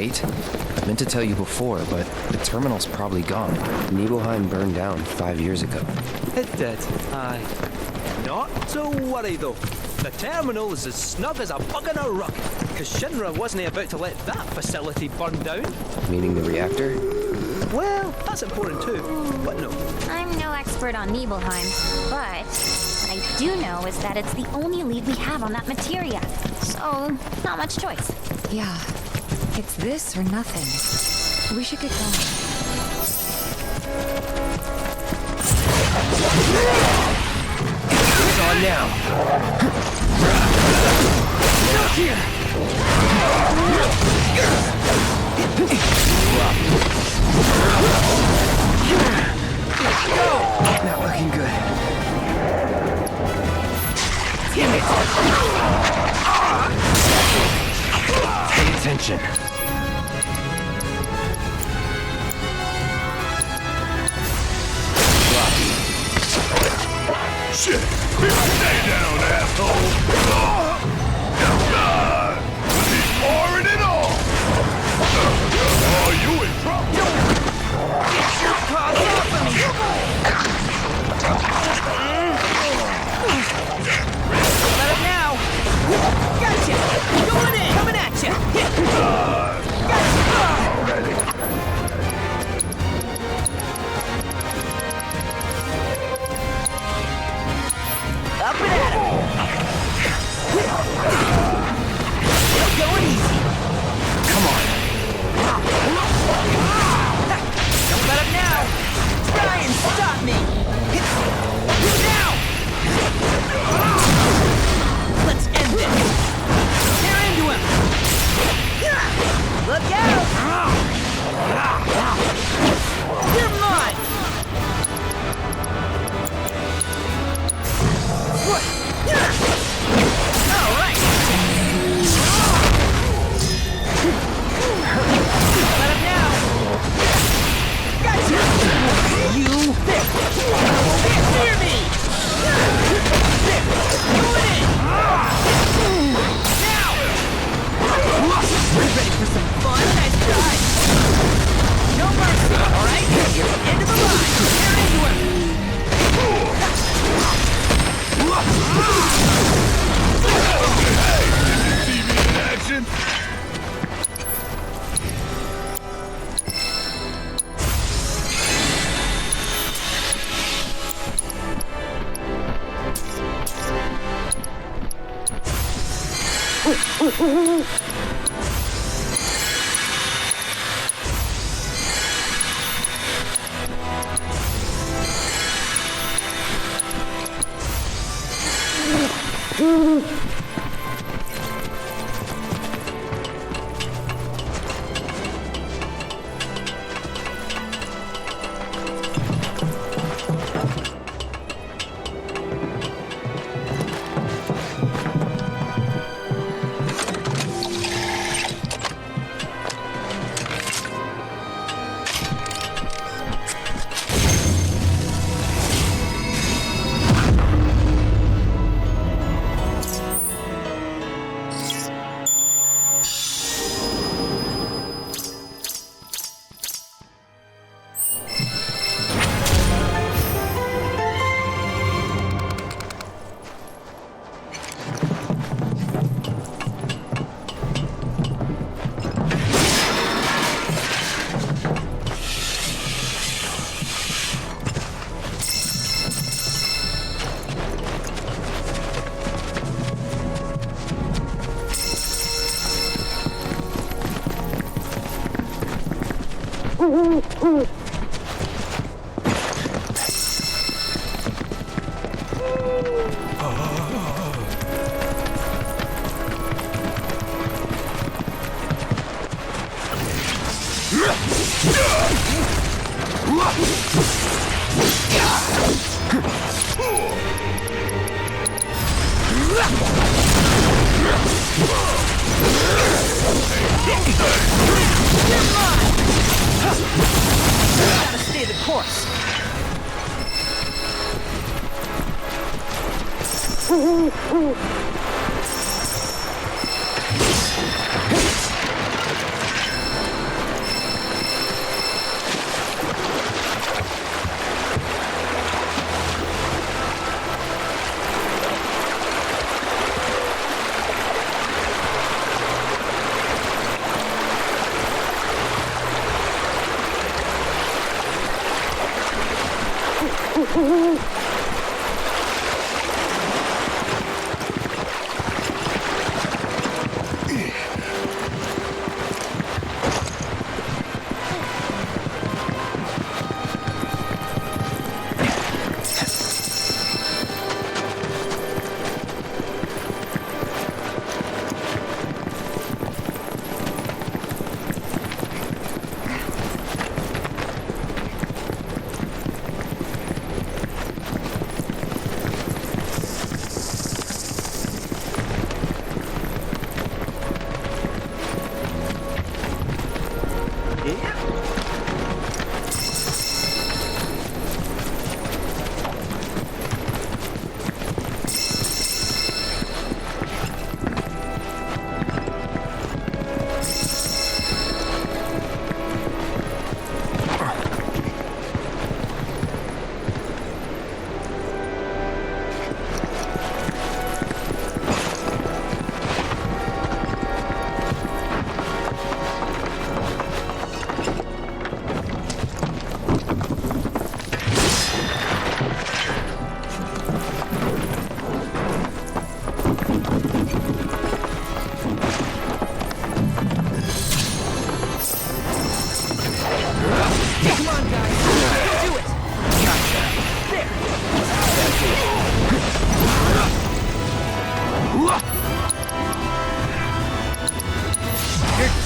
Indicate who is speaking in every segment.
Speaker 1: wait? I meant to tell you before, but the terminal's probably gone. Nibelheim burned down 5 years ago.
Speaker 2: It did, aye. Not to worry though. The terminal is as snug as a bug in a rug, because Shinra wasn't about to let that facility burn down.
Speaker 1: Meaning the reactor?
Speaker 2: Well, that's important too, but no.
Speaker 3: I'm no expert on Nibelheim, but what I do know is that it's the only lead we have on that materia. So, not much choice.
Speaker 4: Yeah, it's this or nothing. We should get going.
Speaker 1: It's on now! Look here! Go! Not looking good. Damn it! Pay attention.
Speaker 5: Shit! Stay down, asshole! He's pouring it on! Oh, you in trouble!
Speaker 2: Get your paws off of me! Let it now! Gotcha! Going in! Coming at ya! Gotcha! Up and at him! Still going easy!
Speaker 1: Come on!
Speaker 2: Don't let him now! Try and stop me! Now! Let's end this! Tear into him! Look out! You're mine! All right! Let him now! Gotcha! You there! Near me! Going in! Now! Ready for some fun? Nice try! No mercy, all right? End of the line! Tear into him!
Speaker 5: Hey, did you see me in action?
Speaker 2: Gotta stay the course.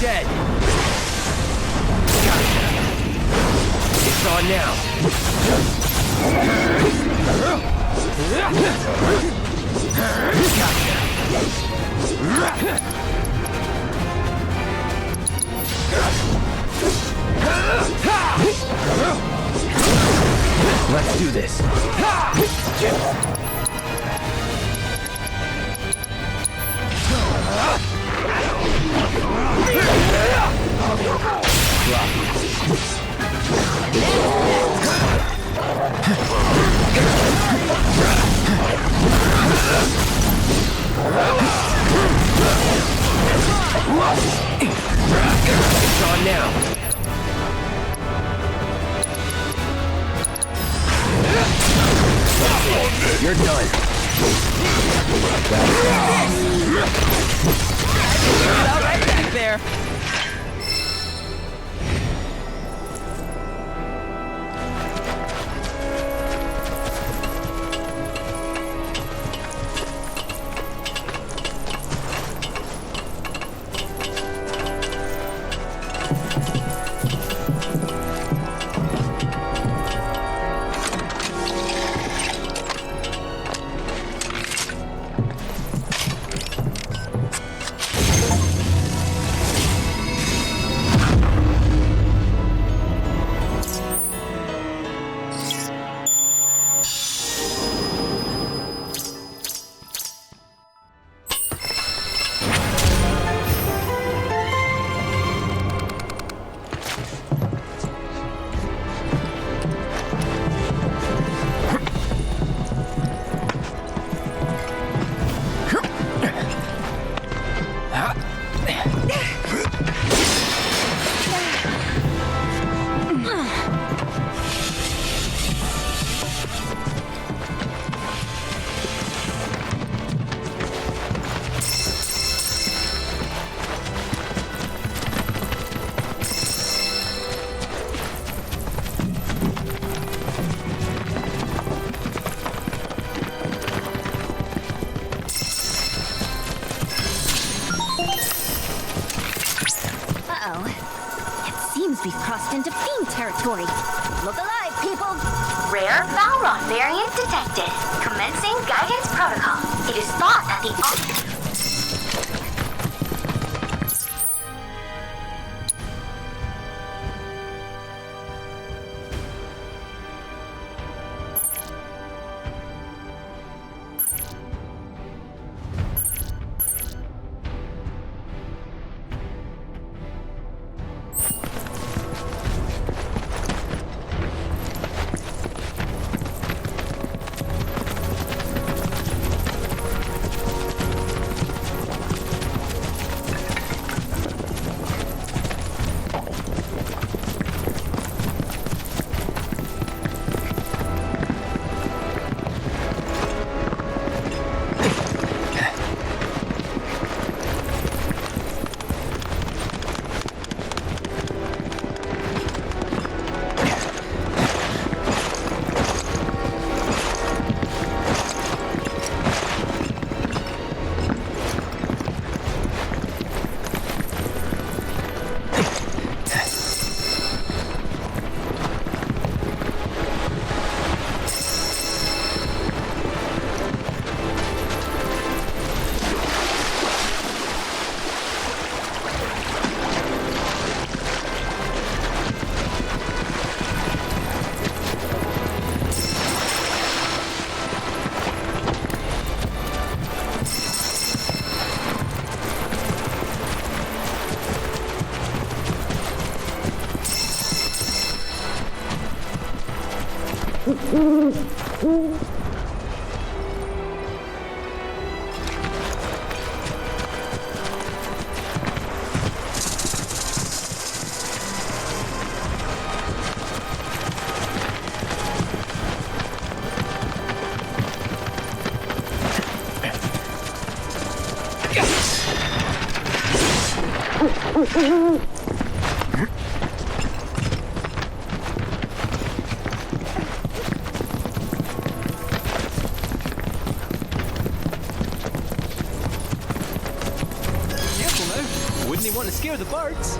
Speaker 2: Dead.
Speaker 1: It's on now. Let's do this. It's on now. You're done.
Speaker 2: All right back there.
Speaker 3: We've crossed into fiend territory. Look alive, people! Rare Valron variant detected. Commencing guidance protocol. It is thought that the...
Speaker 2: Careful now. Wouldn't he want to scare the birds?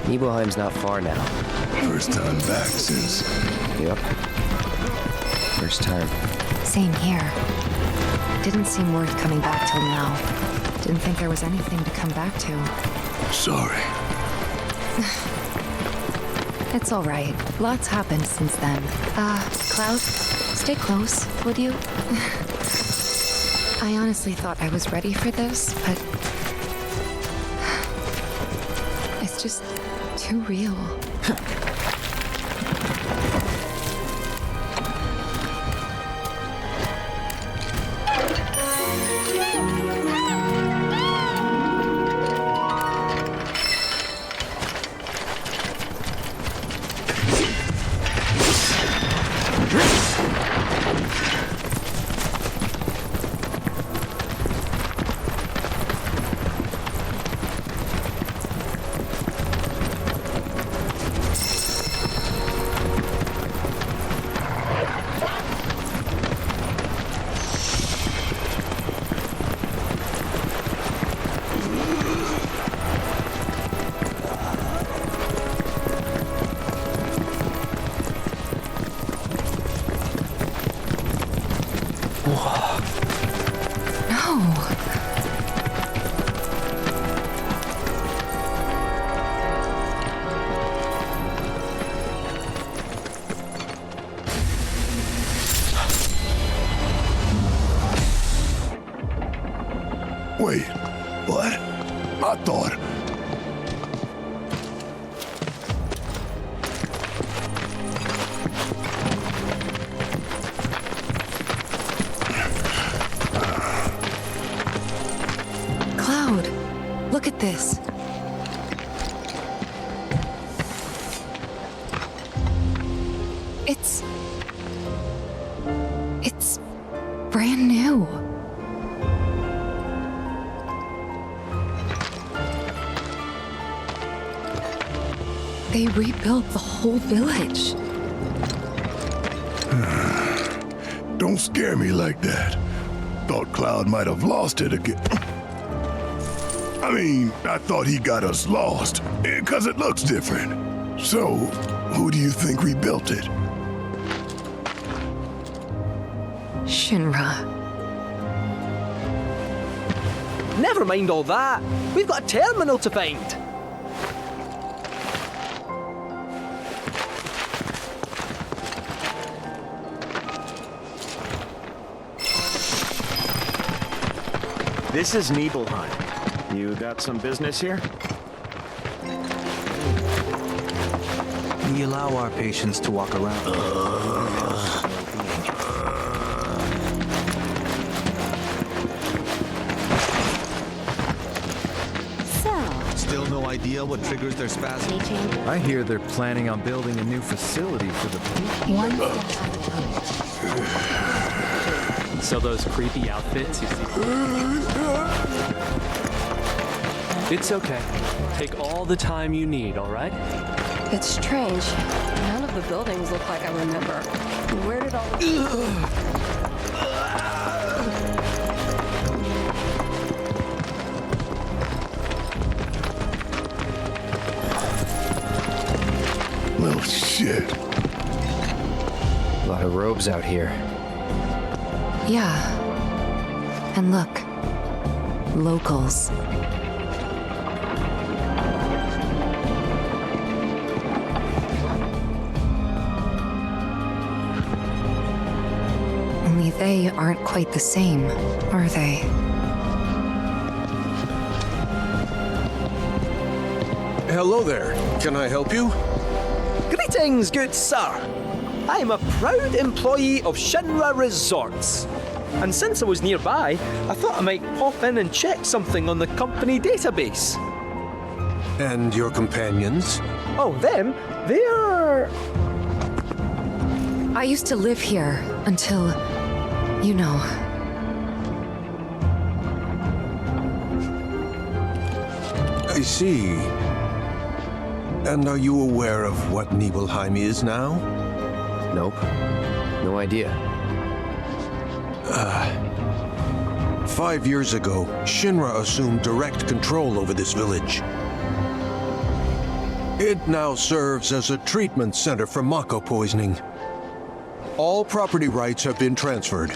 Speaker 1: Nibelheim's not far now.
Speaker 5: First time back since...
Speaker 1: Yep. First time.
Speaker 4: Same here. Didn't seem worth coming back till now. Didn't think there was anything to come back to.
Speaker 5: Sorry.
Speaker 4: It's all right. Lots happened since then. Cloud, stay close, would you? I honestly thought I was ready for this, but it's just too real.
Speaker 5: Wait, what? I thought...
Speaker 4: Cloud, look at this. It's brand new. They rebuilt the whole village.
Speaker 5: Don't scare me like that. Thought Cloud might have lost it again. I mean, I thought he got us lost, because it looks different. So, who do you think rebuilt it?
Speaker 4: Shinra.
Speaker 2: Never mind all that. We've got a terminal to find.
Speaker 6: This is Nibelheim. You got some business here?
Speaker 7: We allow our patients to walk around. Still no idea what triggers their spasms?
Speaker 8: I hear they're planning on building a new facility for the people.
Speaker 4: One step at a time.
Speaker 9: So those creepy outfits you see. It's okay. Take all the time you need, all right?
Speaker 10: It's strange. None of the buildings look like I remember. Where did all
Speaker 5: Well, shit.
Speaker 1: A lot of robes out here.
Speaker 4: Yeah. And look. Locals. Only they aren't quite the same, are they?
Speaker 11: Hello there. Can I help you?
Speaker 2: Greetings, good sir. I am a proud employee of Shinra Resorts. And since I was nearby, I thought I might pop in and check something on the company database.
Speaker 11: And your companions?
Speaker 2: Oh, them? They are...
Speaker 4: I used to live here until, you know.
Speaker 11: I see. And are you aware of what Nibelheim is now?
Speaker 1: Nope. No idea.
Speaker 11: 5 years ago, Shinra assumed direct control over this village. It now serves as a treatment center for Mako poisoning. All property rights have been transferred.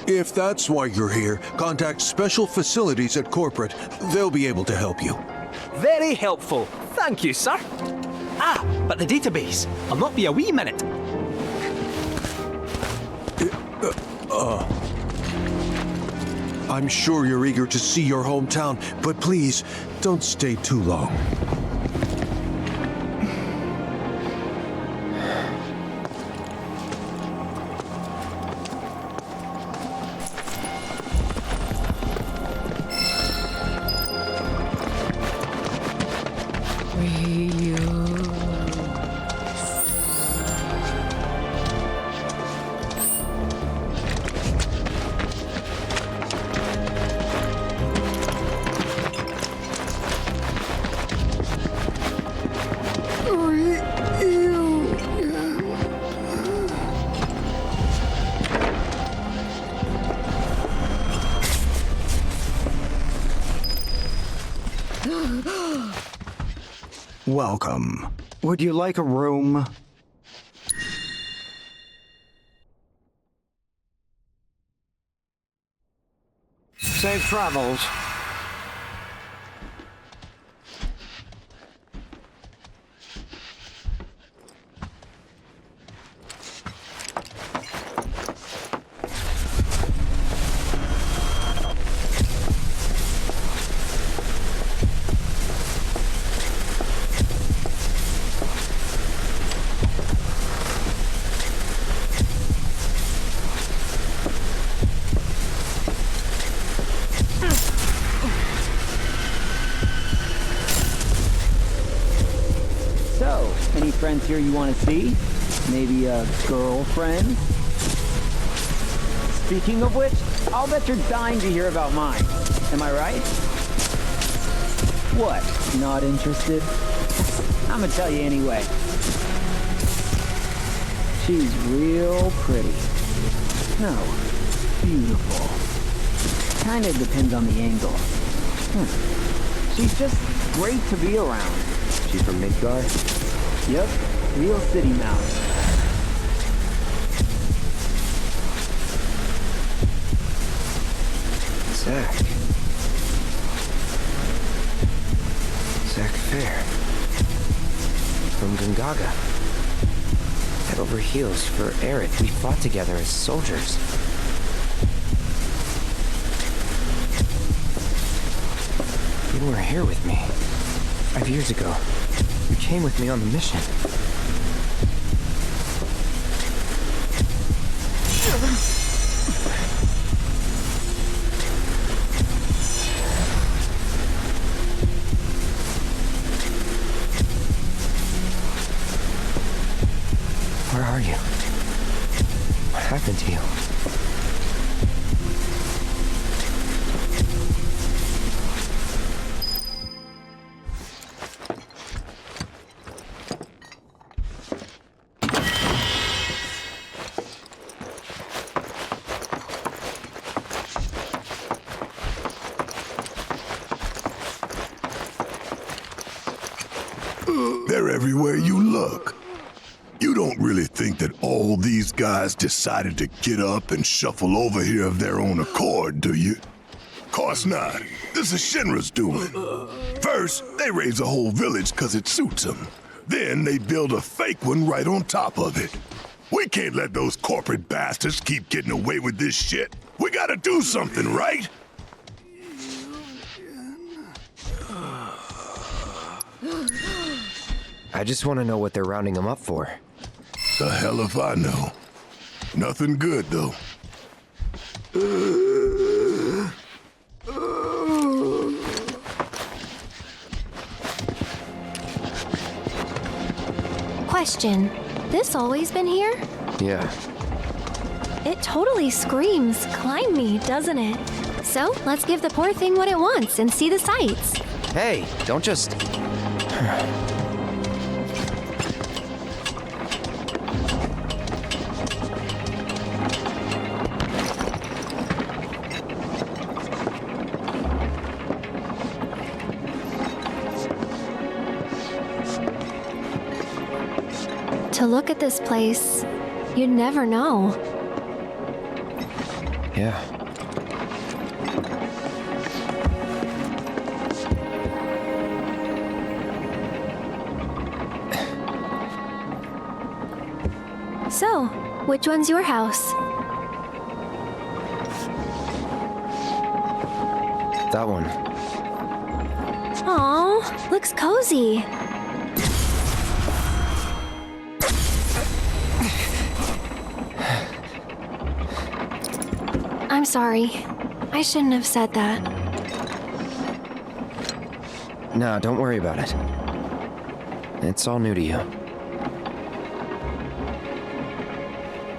Speaker 11: If that's why you're here, contact Special Facilities at Corporate. They'll be able to help you.
Speaker 2: Very helpful. Thank you, sir. Ah, but the database. I'll not be a wee minute.
Speaker 11: I'm sure you're eager to see your hometown, but please, don't stay too long.
Speaker 7: Welcome. Would you like a room? Safe travels.
Speaker 12: Any friends here you want to see? Maybe a girlfriend? Speaking of which, I'll bet you're dying to hear about mine. Am I right? What? Not interested? I'm gonna tell you anyway. She's real pretty. No, beautiful. Kinda depends on the angle. She's just great to be around.
Speaker 1: She's from Midgar?
Speaker 12: Yep, real city mouse.
Speaker 1: Zack Fair. From Gungaga. Head over heels for Eric. We fought together as soldiers. You were here with me 5 years ago. You came with me on the mission. Where are you? What happened to you?
Speaker 5: They're everywhere you look. You don't really think that all these guys decided to get up and shuffle over here of their own accord, do you? Course not. This is Shinra's doing. First, they raise a whole village because it suits them. Then they build a fake one right on top of it. We can't let those corporate bastards keep getting away with this shit. We gotta do something, right?
Speaker 1: I just want to know what they're rounding him up for.
Speaker 5: The hell if I know. Nothing good, though.
Speaker 13: Question. This always been here?
Speaker 1: Yeah.
Speaker 13: It totally screams climb me, doesn't it? So, let's give the poor thing what it wants and see the sights.
Speaker 1: Hey, don't just...
Speaker 13: To look at this place, you'd never know.
Speaker 1: Yeah.
Speaker 13: So, which one's your house?
Speaker 1: That one.
Speaker 13: Aw, looks cozy. I'm sorry. I shouldn't have said that.
Speaker 1: No, don't worry about it. It's all new to you.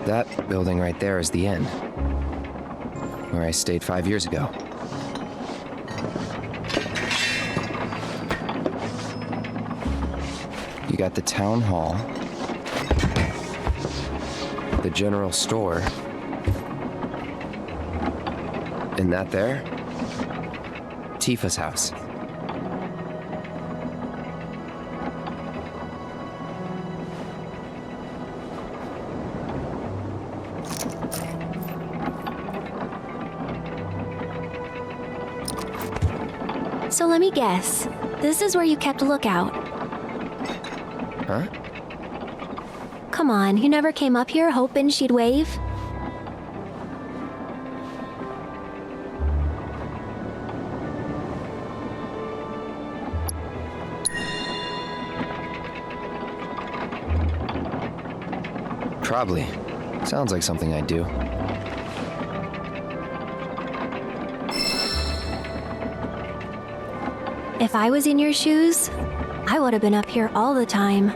Speaker 1: That building right there is the inn, where I stayed 5 years ago. You got the town hall, the general store, and that there, Tifa's house.
Speaker 13: So let me guess. This is where you kept a lookout.
Speaker 1: Huh?
Speaker 13: Come on, you never came up here hoping she'd wave?
Speaker 1: Probably. Sounds like something I'd do.
Speaker 13: If I was in your shoes, I would have been up here all the time.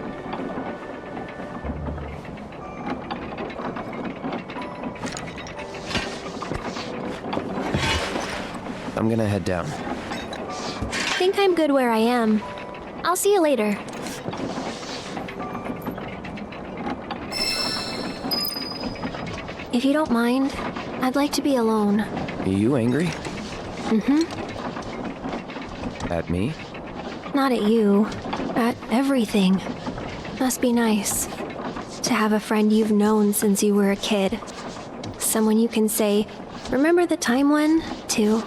Speaker 1: I'm gonna head down.
Speaker 13: Think I'm good where I am. I'll see you later. If you don't mind, I'd like to be alone.
Speaker 1: Are you angry?
Speaker 13: Mm-hmm.
Speaker 1: At me?
Speaker 13: Not at you. At everything. Must be nice to have a friend you've known since you were a kid. Someone you can say, remember the time when? To.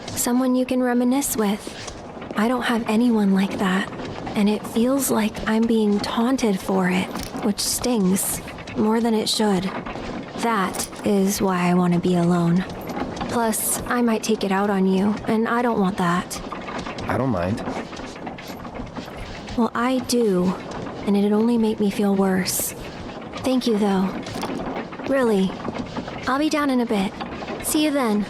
Speaker 13: Someone you can reminisce with. I don't have anyone like that. And it feels like I'm being taunted for it, which stings more than it should. That is why I want to be alone. Plus, I might take it out on you, and I don't want that.
Speaker 1: I don't mind.
Speaker 13: Well, I do, and it'd only make me feel worse. Thank you, though. Really. I'll be down in a bit. See you then.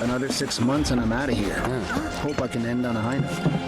Speaker 12: Another 6 months and I'm out of here. Hope I can end on a high note.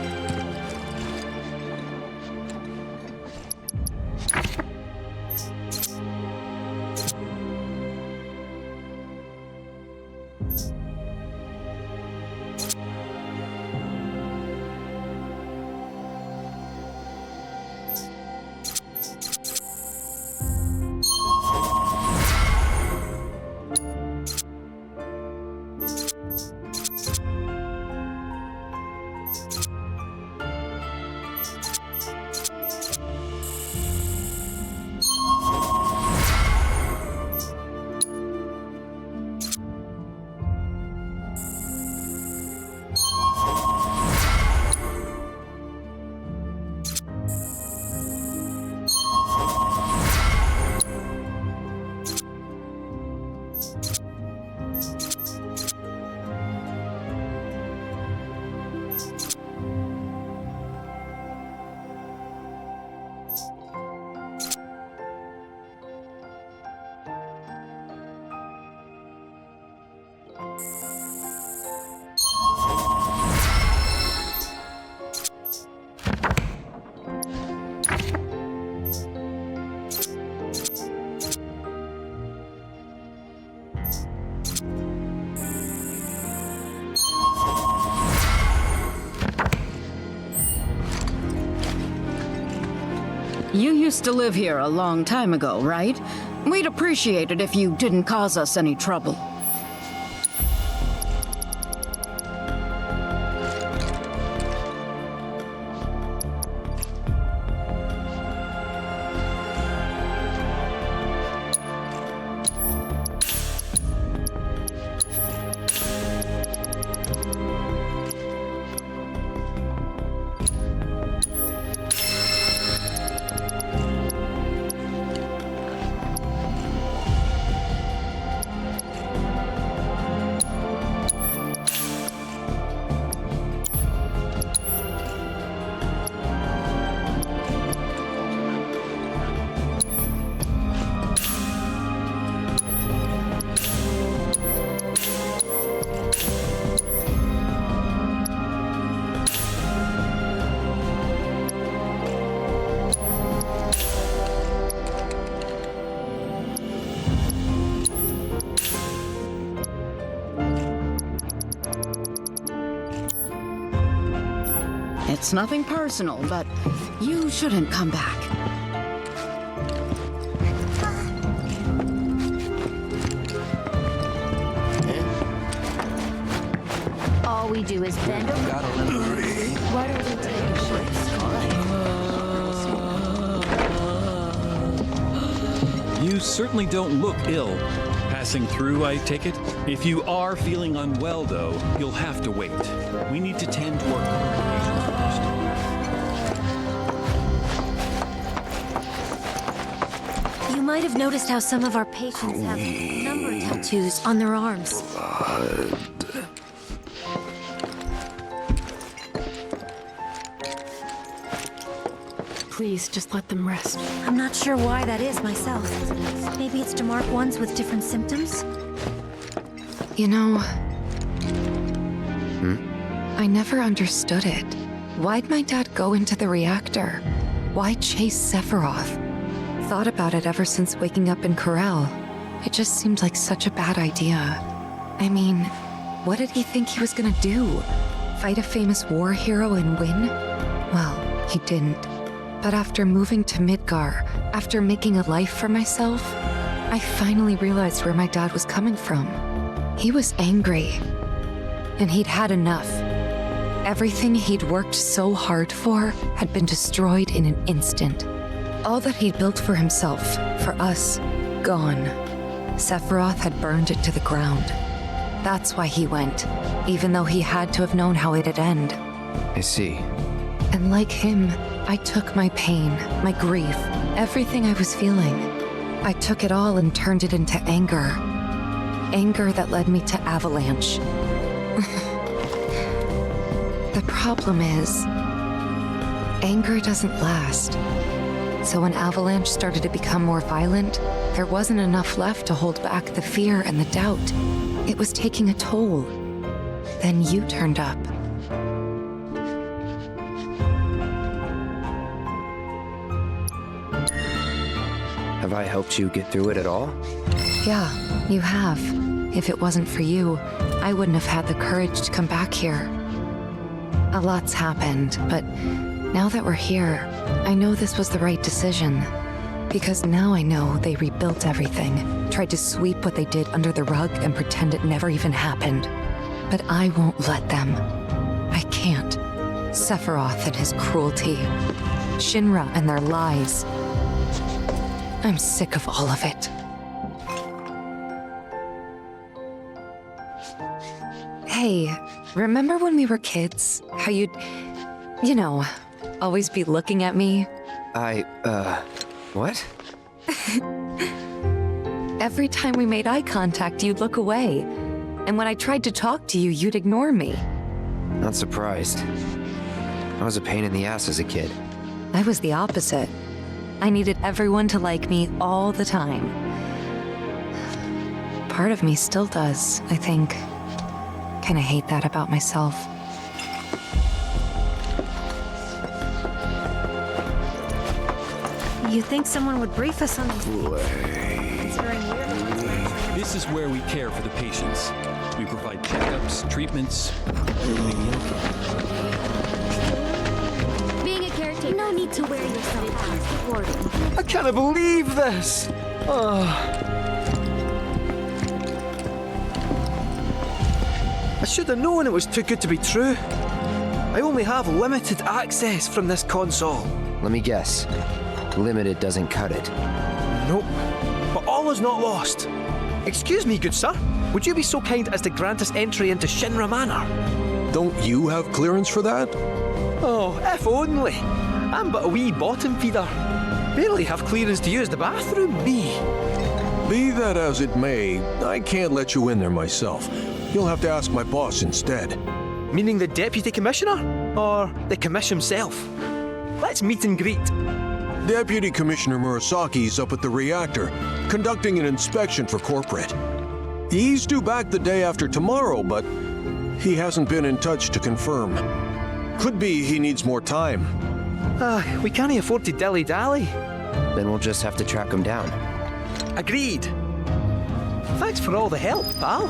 Speaker 14: You used to live here a long time ago, right? We'd appreciate it if you didn't cause us any trouble. It's nothing personal, but you shouldn't come back.
Speaker 3: All we do is bend over. Why don't we take a short
Speaker 9: You certainly don't look ill. Passing through, I take it? If you are feeling unwell, though, you'll have to wait. We need to tend to our current patients first.
Speaker 13: You might have noticed how some of our patients have number tattoos on their arms.
Speaker 10: Please, just let them rest.
Speaker 13: I'm not sure why that is myself. Maybe it's to mark ones with different symptoms?
Speaker 4: You know... I never understood it. Why'd my dad go into the reactor? Why chase Sephiroth? Thought about it ever since waking up in Corel. It just seemed like such a bad idea. I mean, what did he think he was gonna do? Fight a famous war hero and win? Well, he didn't. But after moving to Midgar, after making a life for myself, I finally realized where my dad was coming from. He was angry. And he'd had enough. Everything he'd worked so hard for had been destroyed in an instant. All that he'd built for himself, for us, gone. Sephiroth had burned it to the ground. That's why he went, even though he had to have known how it'd end.
Speaker 1: I see.
Speaker 4: And like him, I took my pain, my grief, everything I was feeling. I took it all and turned it into anger. Anger that led me to Avalanche. The problem is, anger doesn't last. So when Avalanche started to become more violent, there wasn't enough left to hold back the fear and the doubt. It was taking a toll. Then you turned up.
Speaker 1: Have I helped you get through it at all?
Speaker 4: Yeah, you have. If it wasn't for you, I wouldn't have had the courage to come back here. A lot's happened, but now that we're here, I know this was the right decision. Because now I know they rebuilt everything, tried to sweep what they did under the rug and pretend it never even happened. But I won't let them. I can't. Sephiroth and his cruelty. Shinra and their lies. I'm sick of all of it. Hey, remember when we were kids? How you'd, you know, always be looking at me?
Speaker 1: What?
Speaker 4: Every time we made eye contact, you'd look away. And when I tried to talk to you, you'd ignore me.
Speaker 1: Not surprised. I was a pain in the ass as a kid.
Speaker 4: I was the opposite. I needed everyone to like me all the time. Part of me still does, I think. Kinda hate that about myself.
Speaker 13: You'd think someone would brief us on these things.
Speaker 9: This is where we care for the patients. We provide checkups, treatments.
Speaker 3: Being a caretaker no need to wear yourself out recording.
Speaker 2: I can't believe this! I should have known it was too good to be true. I only have limited access from this console.
Speaker 1: Let me guess. Limited doesn't cut it.
Speaker 2: Nope. But all is not lost. Excuse me, good sir. Would you be so kind as to grant us entry into Shinra Manor?
Speaker 11: Don't you have clearance for that?
Speaker 2: Oh, if only. I'm but a wee bottom feeder. Barely have clearance to use the bathroom, me.
Speaker 11: Be that as it may, I can't let you in there myself. You'll have to ask my boss instead.
Speaker 2: Meaning the deputy commissioner? Or the commission himself? Let's meet and greet.
Speaker 11: Deputy Commissioner Murasaki's up at the reactor, conducting an inspection for corporate. He's due back the day after tomorrow, but he hasn't been in touch to confirm. Could be he needs more time.
Speaker 2: We can't afford to dilly-dally.
Speaker 1: Then we'll just have to track him down.
Speaker 2: Agreed. Thanks for all the help, pal.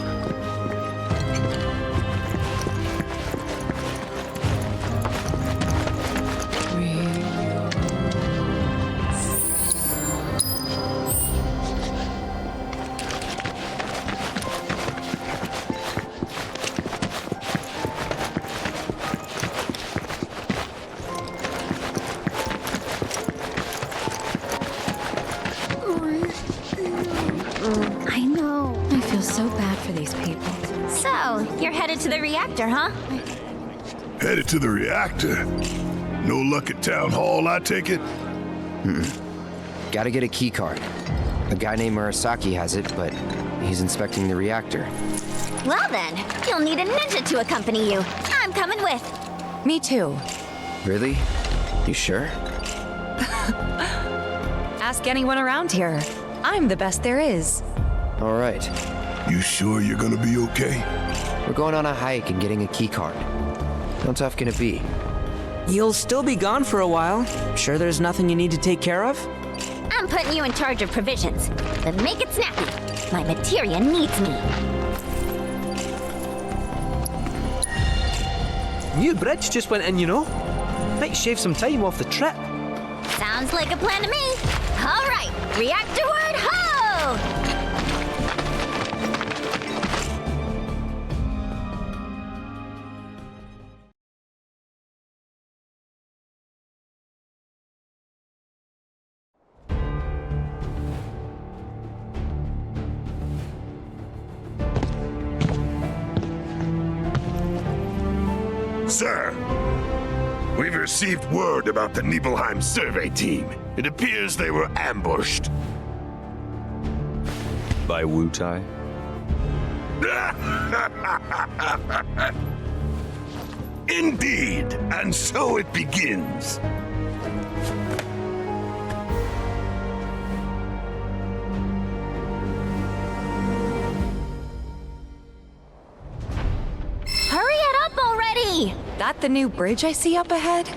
Speaker 3: I know.
Speaker 4: I feel so bad for these people.
Speaker 3: So, you're headed to the reactor, huh?
Speaker 5: Headed to the reactor? No luck at town hall, I take it?
Speaker 1: Gotta get a key card. A guy named Murasaki has it, but he's inspecting the reactor.
Speaker 3: Well then, you'll need a ninja to accompany you. I'm coming with.
Speaker 4: Me too.
Speaker 1: Really? You sure?
Speaker 4: Ask anyone around here. I'm the best there is.
Speaker 1: All right.
Speaker 5: You sure you're gonna be okay?
Speaker 1: We're going on a hike and getting a key card. How tough can it be?
Speaker 12: You'll still be gone for a while. Sure there's nothing you need to take care of?
Speaker 3: I'm putting you in charge of provisions. But make it snappy. My materia needs me.
Speaker 2: New bridge just went in, you know. Might shave some time off the trip.
Speaker 3: Sounds like a plan to me. All right, reactorward, ho!
Speaker 5: Sir, we've received word about the Nibelheim survey team. It appears they were ambushed.
Speaker 8: By Wutai?
Speaker 5: Indeed, and so it begins.
Speaker 3: Hurry it up already!
Speaker 4: That the new bridge I see up ahead?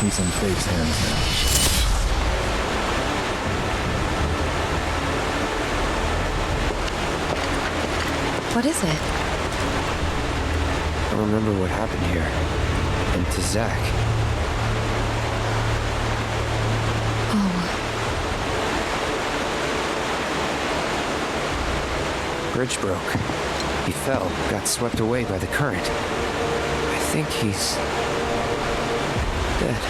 Speaker 8: He's in Faith's hands now.
Speaker 4: What is it?
Speaker 1: I remember what happened here. And to Zach.
Speaker 4: Oh.
Speaker 1: Bridge broke. He fell, got swept away by the current. I think he's dead.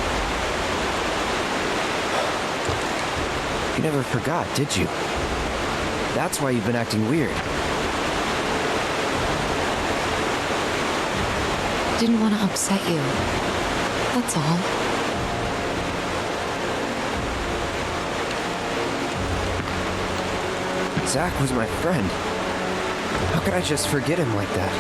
Speaker 1: You never forgot, did you? That's why you've been acting weird.
Speaker 4: Didn't want to upset you. That's all.
Speaker 1: Zach was my friend. How could I just forget him like that?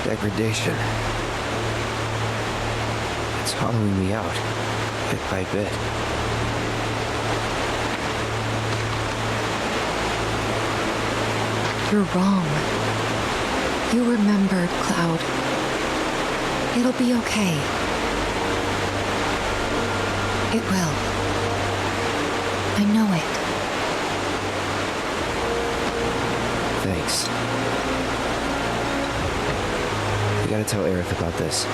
Speaker 1: Degradation. It's hollowing me out, bit by bit.
Speaker 4: You're wrong. You remembered, Cloud. It'll be okay. It will. I know it.
Speaker 1: Thanks. You gotta tell Aerith about this.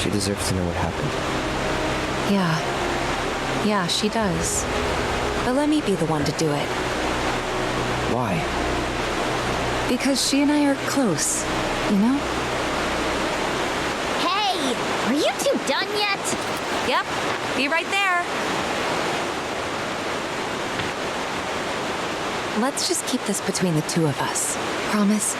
Speaker 1: She deserves to know what happened.
Speaker 4: Yeah. Yeah, she does. But let me be the one to do it.
Speaker 1: Why?
Speaker 4: Because she and I are close, you know?
Speaker 3: Hey! Are you two done yet?
Speaker 4: Yep. Be right there. Let's just keep this between the two of us. Promise?